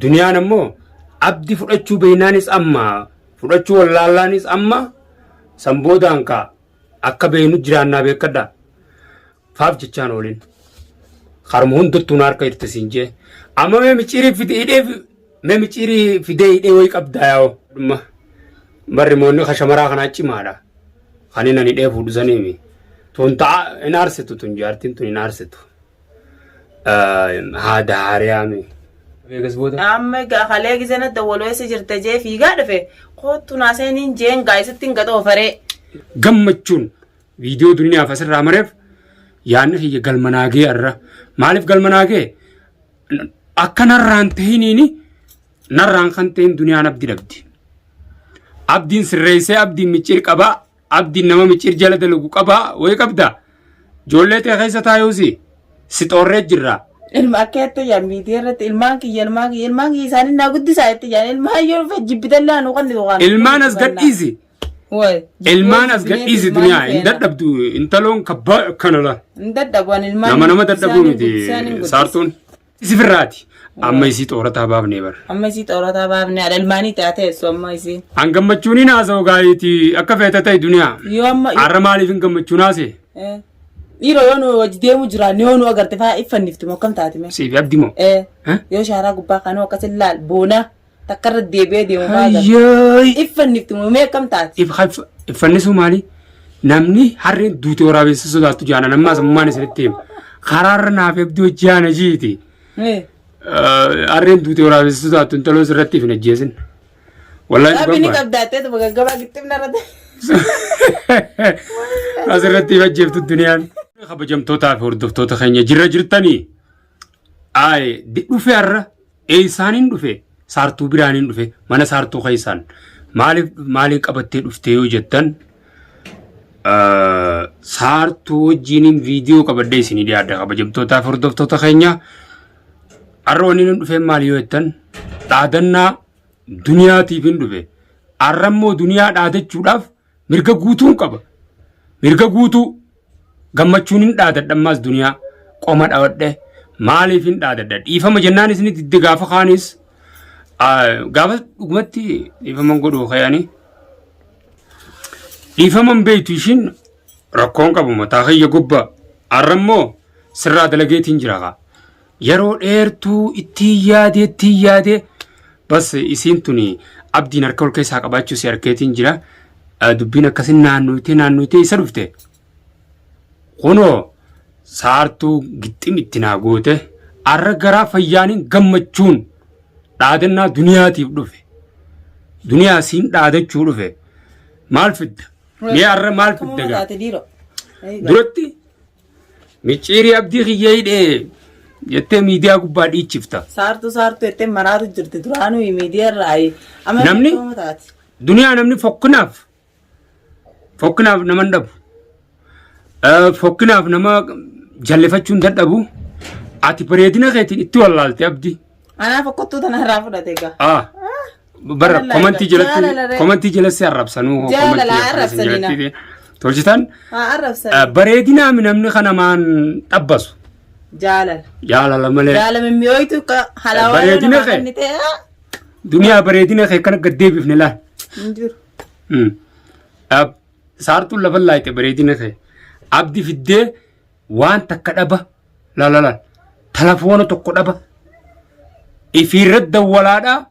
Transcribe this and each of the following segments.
duniyaan ammoo abdi fudhachuu beeynaanis amma fudhachuu wallaalaanis amma samboodaan ka akka beeynu jiraannaa beekadha faaf jechaan oolin harma hundattuu harka irtasiin jee amma mee miciirii fidee hidhee wayi qabdaa yaa'u barri moonni kashamaraa kanaa cimaadha kanin ani hidhee fuudhusaniimi tun ta'a hin aarsitu tun jaartiin tun hin aarsitu haada haariyaami. Amma gahalee gisana dawwalweessa jirta jee fiigaa dhufe kootu naasaniin jeen gaa'isitti hin gaxoo faree. Gammachuun viidiyoo duniyaaf asirraa mareef yaadni kiyya galmanaagee irra maaliif galmanaagee akka narraan tahiniini narraan kan tahin duniyaan abdii dhabdi. Abdiin sirreessee abdiin micciir qabaa abdiin nama micciir jala dalagu qabaa wayi qabda ijoollee ta'e keessa taayuusi si xoorree jirra. Ilma akka jettu yaa miidiyaa irratti ilmaan kiyya isaanii naa guddisaa jetti jaan ilmaan yoo dhufe jibbitallee anu kan dhugaan. Ilmaan as gadhiisi. Ilmaan as gadhiisi duniyaa hin dadhabdu intaloon kabbaa akkanala. Hin dadhabuun ilmaan. Nama dadhabuu miti saartuun sifirraati. Amma isii xoorataa baafnee bara. Amma isii xoorataa baafnee haadha ilmaanii taatee su amma isii. An gammachuun haasa'u gaayiti akka feeta ta'e duniyaa. Yoo amma. Har'a maaliif hin gammachuun haasa'e? Dhiiroo yoo nu wajji deemu jiraan yoo nu agarte fa'aa iffannifti moo akkam taatime? Siif abdi moo? Yoo shaaraa gubbaa kanoo akkas ilaal boona takkarra deebi'ee deemu fa'aa agarte. Iffannifti moo mee akkam taati? Iffannisuu maali? Namni harreen duutee waraabessa sodaattu jaana nammaa sammummaan isinitti hima. Karaarra naaf abdii hojii aana jiiti. Harreen duutee waraabessa sodaattu intaloon sirratti hin ajjeesin. Wallaahi dhugaa. Abini qabdaattee tuba gaggabaa gittimna irratti. Asirratti ajjeeftu duniyaan. Kabajamtootaa fi hordoftoota keenya jirra jirtanii dhufe har'a eessaaniin dhufe saartuu biraaniin dhufe mana saartuu keessaan maaliin qabattee dhuftee yoo jettan saartuu wajjiniin viidiyoo qabadhee isinii dhiyaadha kabajamtootaa fi hordoftoota keenya har'a wanni hin dhufe maali yoo jettan dhaadannaa duniyaatiif hin dhufe har'a immoo duniyaa dhaadachuudhaaf mirga guutuun qaba mirga guutuu. Gammachuun hin dhaadadhammaas duniyaa qoma dhawadhe maaliif hin dhaadadha dhiifama jennaan isinitti itti gaafa kaanis gaafa dhugumatti dhiifaman godhuu kayanii dhiifaman beektu ishiin rakkoon qabu mataa kiyya gubbaa har'a immoo sirraa dalageetiin jira yeroo dheertuu ittiin yaadee bas isiin tuni abdiin harka ol keessaa qabaachuu si harkeetiin jira dubbiin akkasin naannootee isa dhufte. Kunoo saartuu gixxim itti naa goote har'a garaa fayyaaniin gammachuun dhaadannaa duniyaatiif dhufe duniyaa siin dhaadachuu dhufe maal fidda mee har'a maal fidda gaa duratti micciirii abdii kiyyee hidhee jettee miidiyaa gubbaa dhiichifta. Saartuu jettee maraatu jirti duraanuu miidiyaa irraa namni duniyaa namni fokkinaaf naman dhabu. Fokkinaaf nama jallifachuun dadhabu ati bareedina keetiin itti wallaalte abdii. Anaaf akkottuu tanarraa fudhate egaa. Bara komantii jalatti arrabsanuu. Jaalala arrabsanina. Tolchitan. Bareedinaami namni kanamaan dhabbasu. Jaalala malee. Jaalala mi'ooytu halawaa bareedina kee. Duniyaa bareedina kee kana gaddeebifne laal. Saartuun lafa laayite bareedina kee. Abdi fiddee waan takka dhaba lalalaan telefoona tokko dhaba ifiirratti dawwalaadhaa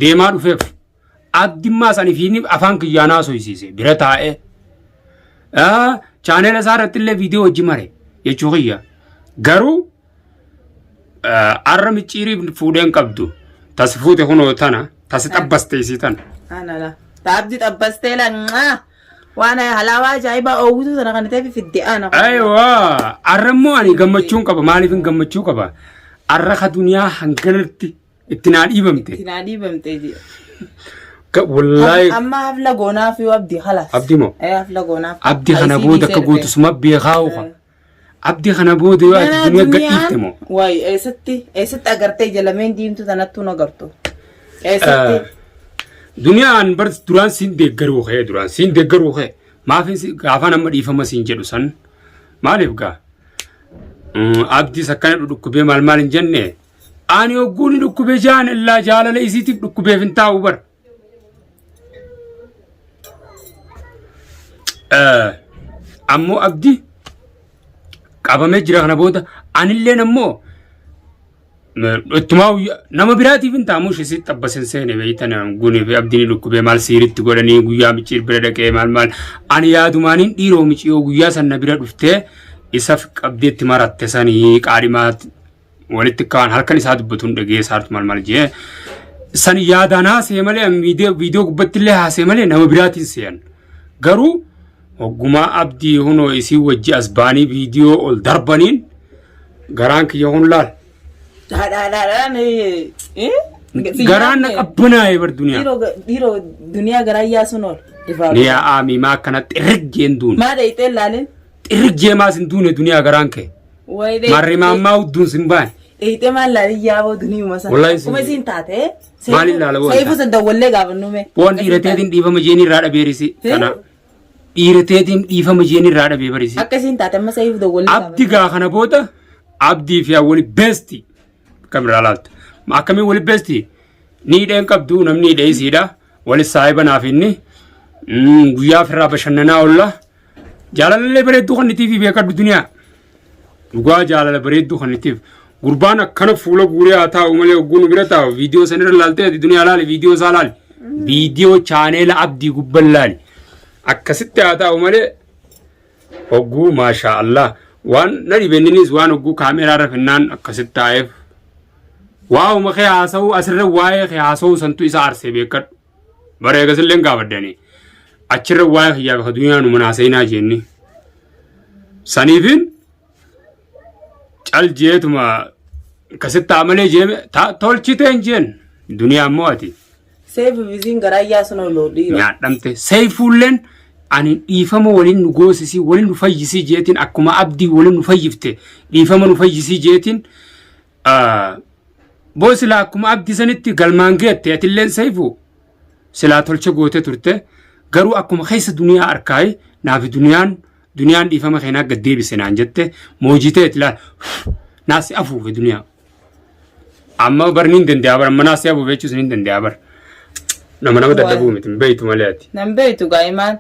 deemaa dhufeef abdimmaa san ifiin afaan kiyyaanaa soyisiise bira taa'ee chaanela isaa irratti illee viidiyoo hojii mare jechuu kiyya garuu har'a micciirii fuudheen qabdu tasi fuute kunoo tana tasi xabbaste isii tana. Abdi xabbastee lannaa. Waan halawaa ajaa'ibaa oowwitu sana kan ta'eef fidde'aan. Ayiwaa har'a immoo ani gammachuun qaba maaliif hin gammachuu qaba har'a ka duniyaa hanganatti itti naa dhiibamte. Itti naa dhiibamte jira. Wallaahi. Amma hafla goonaaf yoo abdii halas. Abdii moo? Hafla goonaaf. Abdii kana booda akka gootusuma beekaawu qaba. Abdii kana booda yoo ati duniyaa gadhiifte moo? Wayi eessatti agartee jalameen diimtuu sanattuu nagartu. Eessatti. Duniyaan bar duraan siin deeggaruu kee maafin gaafaan amma dhiifama siin jedhu san maaliif gaa abdiis akkana dhukkubee maal hin jenne Ani ogguun dhukkubee jaan illaa jaalala isiitiif dhukkubeef hin taa'u bar. Ammoo abdii qabamee jira kana booda anillee ammoo ittuma nama biraatiif hin taamu ishee xabbasen seene beeytan guni fi abdiin dhukkubee maal siiritti godhanii guyyaa micciir bira dhaqee maal ani yaadumaaniin dhiiroo micciyoo guyyaa sanna bira dhuftee isaf qabdeetti maratte sanii qaadhimaatti walitti kaan halkan isaa dubbatuun dhagee saartu maal jee san yaadaan haasee malee viidiyoo gubbatti illee haasee malee nama biraatiin seeyan garuu hoggumaa abdii hunoo isii wajji asbaanii viidiyoo ol darbaniin garaan kiyya hun laal. Garaan na qabbanaa'ee bar duniyaa. Dhiiroo duniyaa garaa yaasun ol. Ni yaa'aami maa akkana xirriggeen duun. Maa dheeyitee laaleen? Xirriggee maas hin duune duniyaa garaan kee. Marri maammaa hudduun sin baane. Dheeyitee maal laalee yaaboo dunii masa. Kuma isiin taate. Maaliin laala boona? Sayifu san dawwallee gaafannume. Boon dhiirateetiin dhiifama jeenii irraa dhabeerisi. Kana dhiirateetiin dhiifama jeenii irraa dhabee barisi. Akkasiin taate amma sayifu dawwallee gaafannume. Abdi gaa kana booda abdii fi wali beesti. Kamera laalta. Akkamiin wali beesti? Ni dheen qabdu namni dheeysiidha. Wali saayiba naaf inni. Guyyaa firraa bashannanaa oolla. Jaalalallee bareedduu kan nitiif beekadhu duniyaa. Dhugaa jaalala bareedduu kan nitiif. Gurbaan akkana fuula guuree haa taa'u malee ogguun bira taa'u. Viidiyoo sanirra laaltee duniyaa laali. Viidiyoo isaa laali. Viidiyoo chaaneela abdii gubban laali. Akkasitti haa taa'u malee ogguu maashaa Allah. Waan na dhibeenninis waan ogguu kaameraa rafennaan akkasitti taa'eef. Waaw makee haasa'uu asirra waa'ee kee haasa'uu santu isa arsee beekadhu. Bareegas illee gaafadhanii. Achirra waa'ee kiyyaa bakka duniyaa nu manaaseenaa jenni. Saniifin cal jeetuma akkasitti amalee jeeme tolchiteen jeen duniyaa immoo ati. Seefu bisiin garaa yaasun ol dhiira. Nyaadhamte. Seefuulleen ani dhiifama waliin nu goosisii waliin nu fayyisii jeetiin akkuma abdii waliin nu fayyifte dhiifama nu fayyisii jeetiin. Boo silaa akkuma abdii sanitti galmaan geette atilleen seefu silaa tolcha goote turte garuu akkuma keessa duniyaa arkaa'e naafi duniyaan dhiifama keenyaa gad deebise naan jette moojitee ilaal naasi afuufe duniyaa. Amma barni hin danda'a bar amma naasi afuufe jechuus hin danda'a bar. Nama dadhabuu miti beeytu malee ati. Nam beeytu gaa'imaan.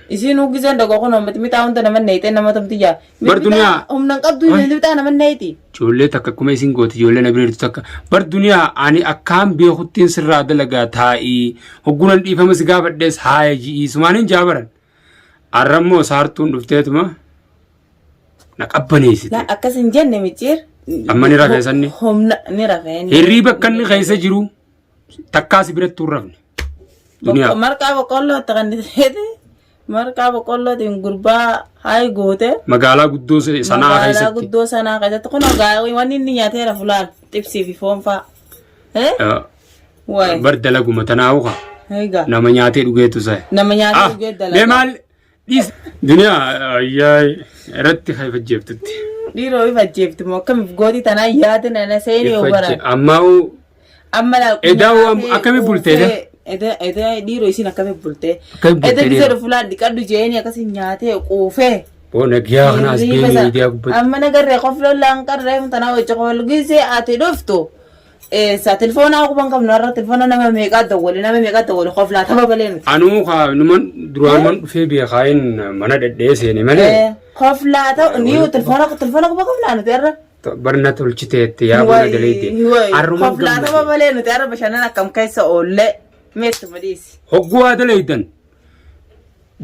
Isiin uggizeen dhagoo kun uummati mitaa hunda nama neeyitee nama tomti jaa. Bar duniyaa. Humna qabdu mitaa nama neeyiti. Ijoollee takka akkuma isiin gooti ijoollee na bireetu takka. Bar duniyaa ani akkaan beekuttiin sirraa dalagaa taa'ii hoggunan dhiifama si gaafadhees haaya ji'ii sumaaniin jaabaran. Arrammoo saartuun dhufteetuma na qabbaneessite. Akkas hin jenne micciir. Amma ni rafee sanni. Humna ni rafee. Hirriiba akka inni keessa jiru takkaas biratti hin rafne. Marqaa boqqolloo taqanniteeti. Marqaa boqqollootiin gurbaa hayi goote. Magaalaa guddoo sanaa keessatti. Magaalaa guddoo sanaa keessatti kun wanni inni nyaateera fulaan xibsii fi foon fa'a. Bar dalaguma tanaa'u kaa. Nama nyaatee dhugeetu sa'a. Nama nyaatee dhugeetu dalagaa. Deemaal dhiis. Duniyaa ayyaa irratti haa ifajjeeftutti. Dhiiroo ifajjeeftu moo akkamiif gootii tanaa yaada nana seenii yoo baran. Ammaa'u. Amma edaa akkamii bultee edaa dhiiroo isiin akkamii bultee. Edaa bisee fulaan dhiqadhu jeeni akkasiin nyaatee quufee. Boona giyaa kanaas deemee miidiyaa gubbatti. Amma nagarree qoflolaan qarree tanaa wajji qofalgisee ati dhuftu. Sa telefoona akuban qabnu irra telefoona nama meeqaa dawwale qoflaa tapha balee nuti. Anuu kaa numan duraan man dhufee beekaayin mana dhedheeseeni malee. Qoflaa ta'u niyu telefoona kuba qoflaa nuti irra. Barna tolchiteetti yaa boona galeetti. Arruman qoflaa tapha balee nuti irra bashannan akkam keessa oollee meessu madiisi. Hogguu haa daleeydan.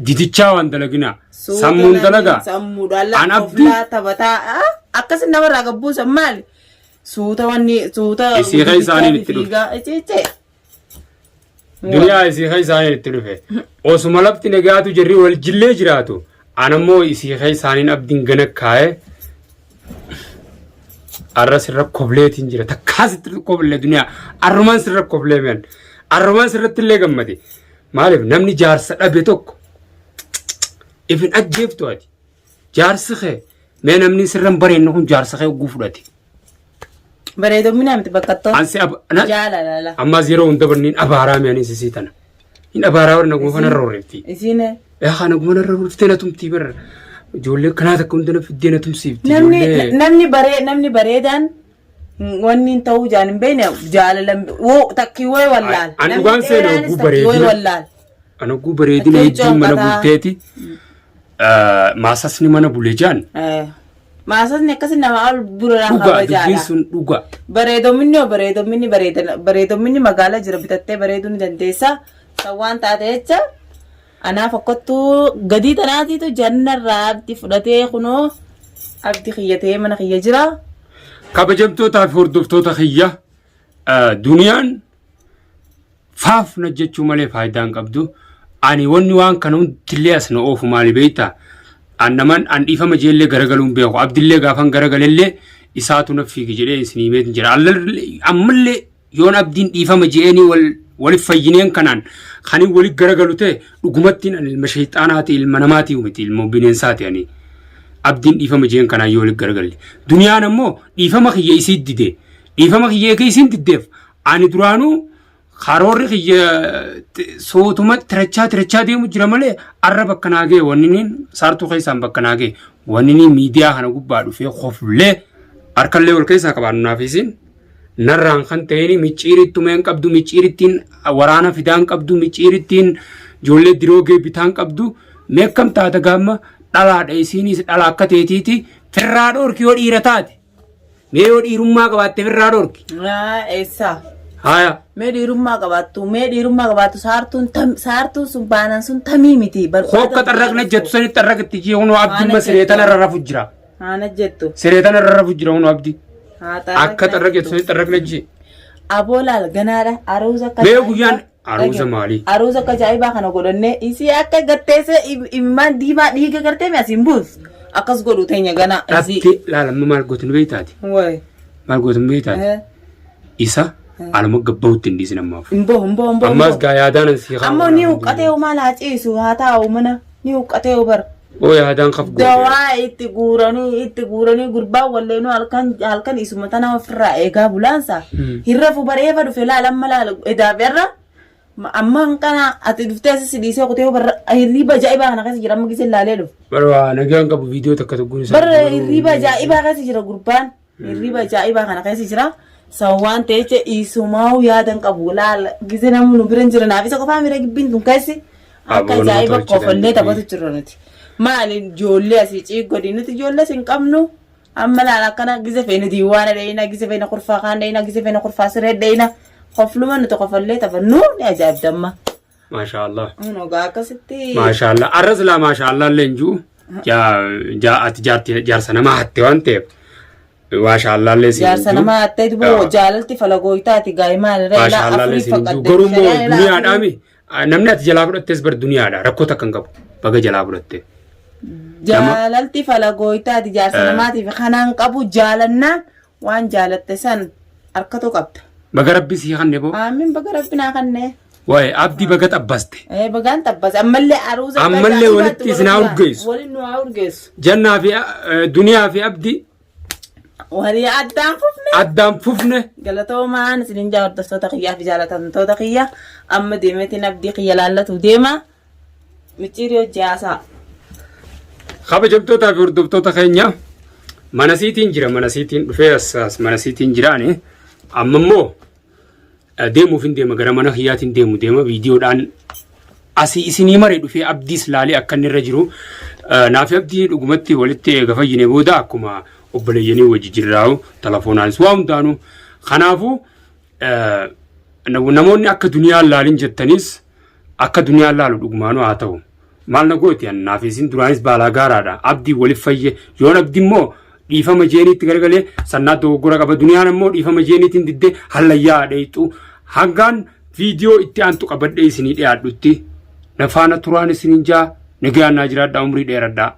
Didichaa waan dalaginaa. Sammuun dalagaa. Sammuudhaan lafa qoflaa taphataa akkasii namarraa gabbuusan maali? Suuta wanni suuta isii kee isaaniin itti dhufe. Duniyaa isii kee isaaniin itti dhufe. Osuma lafti nagaatu jirri wal jillee jiraatu. Anammoo isii kee isaaniin abdiin gana kaa'ee arra sirra kobleetiin jira. Takkaasitti koblee duniyaa arrumaan sirra koblee meen. Arrumaan sirratti illee gammade. Maaliif namni jaarsa dhabe tokko ifin ajjeeftu ati. Jaarsi kee mee namni sirran bareenna kun jaarsa kee ugguu fudhate. Bareedomina miti bakka tokko. Ansi jaalala. Amma yeroo hunda barniin abaaraa mi'anii sisii tana. Hin abaaraa warra naguma kana rorreetti. Isiine. Yaa naguma narra rorreetti na tumtii barra. Ijoollee kanaa takka hunda na fiddee na tumsiifti. Namni bareedaan wanni ta'uu jaan hin beekne jaalalan takkii wayi wallaal. Ani dhugaan seenaa oguu bareedina. Ani oguu bareedina hedduun mana bulteeti. Maasasni mana bulee jaan. Maasasni akkasii nama al buraan qaba jaala. Dubbiin sun dhuga. Bareedomminni magaalaa jira bitattee bareeduu ni dandeessa. Sawwaan taate jecha anaaf akkattuu gadii tanaatiitu jannarraa abdii fudhatee kunoo abdii kiyyatee mana kiyya jira. Kabajamtootaa fi hordoftoota kiyya duniyaan faafna jechuu malee faayidaan qabdu. Ani wanni waan kana hundillee as na oofu maali beektaa? Annaman an dhiifama jeellee garagaluun beeku. Abdillee gaafan garagalellee isaatu na fiigi jedhee isinii beekin jira. Ammallee yoon abdiin dhiifama je'eenii walif fayyineen kanaan kanii walif garagalu ta'e dhugumattiin an ilma shayxaanaati ilma namaatii miti ilma bineensaati ani. Abdiin dhiifama jeen kanaan yoo walif garagalle. Duniyaan ammoo dhiifama kiyya isii dide. Dhiifama kiyya eega isiin diddeef ani duraanuu karoorri kiyya sootuma tirachaa deemu jira malee arra bakka naagee wanniniin saartuu keessaan bakka naagee wanniniin miidiyaa kana gubbaa dhufee qofullee harkallee wal keessaa qabaannu naafisiin narraan kan ta'een micciirittumeen qabdu micciirittiin waraana fidaan qabdu micciirittiin ijoollee diroogee bitaan qabdu meekkam taata gaamma dhalaadha isiinis dhala akka ta'eetiiti firraa dhoorki yoo dhiira taate mee yoo dhiirummaa qabaatte firraa dhoorki. Eessa? Haya. Mee dhiirummaa qabaattu saartuun sun baanaan sun tamii miti. Hokka xarraqna jettu sanitti xarraqatti jee hunoo abdii sireetan irra rafu jira. Haana jettu. Sireetan irra rafu jira hunoo abdii. Akka xarraqetu sanitti xarraqna jee. Aboolaal ganaadha aruusa akka. Mee guyyaan aruusa maali? Aruusa akka ajaa'ibaa kana godhannee isii akka gatteesse imimmaan diimaa dhiiga gartee mi asiin buus akkas godhu teenya ganaa. Dhabdi laalamma maal gootin beeytaati? Maal gootin beeytaati? Isa. Alama gabbawutti hin dhiisin ammaaf. Mboo. Ammas gaa yaadaan si haa. Ammoo ni huqqatee maal haa ciisu haa taa'u mana ni huqqatee bar. Oo yaadaan qaf gootee. Dawaa itti guuranii gurbaan walleenuu halkan isuma tana ofirraa eegaa bulaansa. Hirrafu bareefa dhufe laalamma laala edaaberra. Amma kana ati dhuftee asii dhiisee kutee barra hirriba ajaa'ibaa kana keessa jira amma gisee laalee dhufu. Barwa nagaan qabu viidiyoo takka tokkoon isaa. Barra hirriba ajaa'ibaa keessa jira gurbaan. Hirriba ajaa'ibaa kana keessa jira. Sawwaan ta'eche isumaa'u yaadan qabu laala gisee namni nu biran jira naaf isa qofaa miira gibbiin tun keessi akka ajaa'iba qofallee taphatu jirra nuti. Maali ijoollee asii ciiggodii nuti ijoollee sin qabnu amma laala akkana gisee feene diiwaana dheeyina gisee feene kurfaa kaan dheeyina gisee feene kurfaa siree dheeyina qofluma nuti qofallee taphannu ni ajaa'ibdamma. Maashaallah. Nogaa akkasitti. Maashaallah arras laa maashaallah leenjuu ati jaarsa namaa hatte waan ta'eef. Maashaallah leesi. Jaarsa namaa hatte duboo jaalalti falagooytaati gaa'imaan irra ilaa afurii faqaddee. Garuu immoo duniyaadhaami namni ati jalaa fudhattes bar duniyaadha rakkoo takka hin qabu baga jalaa fudhatte. Jaalalti falagooytaati jaarsa namaatiif kanaan qabu jaalannaan waan jaalatte san harkatu qabda. Baga rabbi sii kanne boo. Amiin baga rabbi naa kanne. Waa'ee abdii baga xabbaste. Bagaan xabbaste ammallee aruusa. Ammallee walitti isin haa urgeessu. Waliin nu haa urgeessu. Jannaa fi duniyaa fi abdii. Wali addaan fufne. Galatoomaan isinin hordoftoota kiyyaa fi jaalatamtoota kiyya amma deemeetiin abdii kiyya laallatu deema. Micciiriyoo jaasaa. Kabajamtootaa fi hordoftoota keenya mana siitiin jira mana siitiin dhufee as mana siitiin jiraani amma immoo deemuuf hin deema gara mana kiyyaatiin deema viidiyoodhaan asii isinii maree dhufee abdiis laalee akka inni irra jiru naaf abdii dhugumatti walitti eega fayyine booda akkuma obboleeyyanii wajji jirraa'u telefoonaanis waa hundaanu kanaafuu namoonni akka duniyaan laalin jettanis akka duniyaan laalu dhugumaanu haa ta'u maal na gooti naaf isin duraanis baalaa gaaraadha abdii walif fayye yoon abdii immoo dhiifama jeeniitti garagalee sannaa dogoggora qaba duniyaan immoo dhiifama jeeniitiin diddee hallayyaa dheeyxu hangaan viidiyoo itti aantu qabadhee isinii dhiyaadhutti nafaana turaan isiniin jaa nagaannaa jiraadhaa umrii dheeradhaa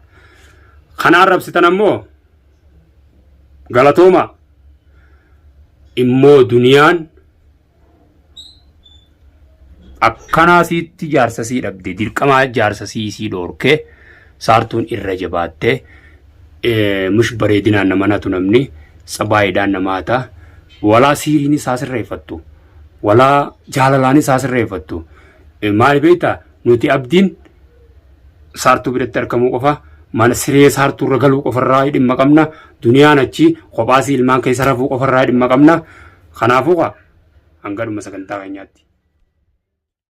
kana arrabsitan ammoo galatooma immoo duniyaan akkanaasiitti jaarsasii dhabde dirqamaa jaarsasii isii dhoorkee saartuun irra jabaattee mush bareedinaan nama natu namni sabaayidhaan namaata walaa siiriin isaa sirreeffattu walaa jaalalaan isaa sirreeffattu maali beektaa nuti abdiin saartuu biratti argamuu qofa mana siree saartuu irra galuu qofarraa dhimma qabna duniyaan achi kophaasii ilmaan keessa rafuu qofarraa dhimma qabna. Kanaafuu hangadhuma sagantaa keenyaatti.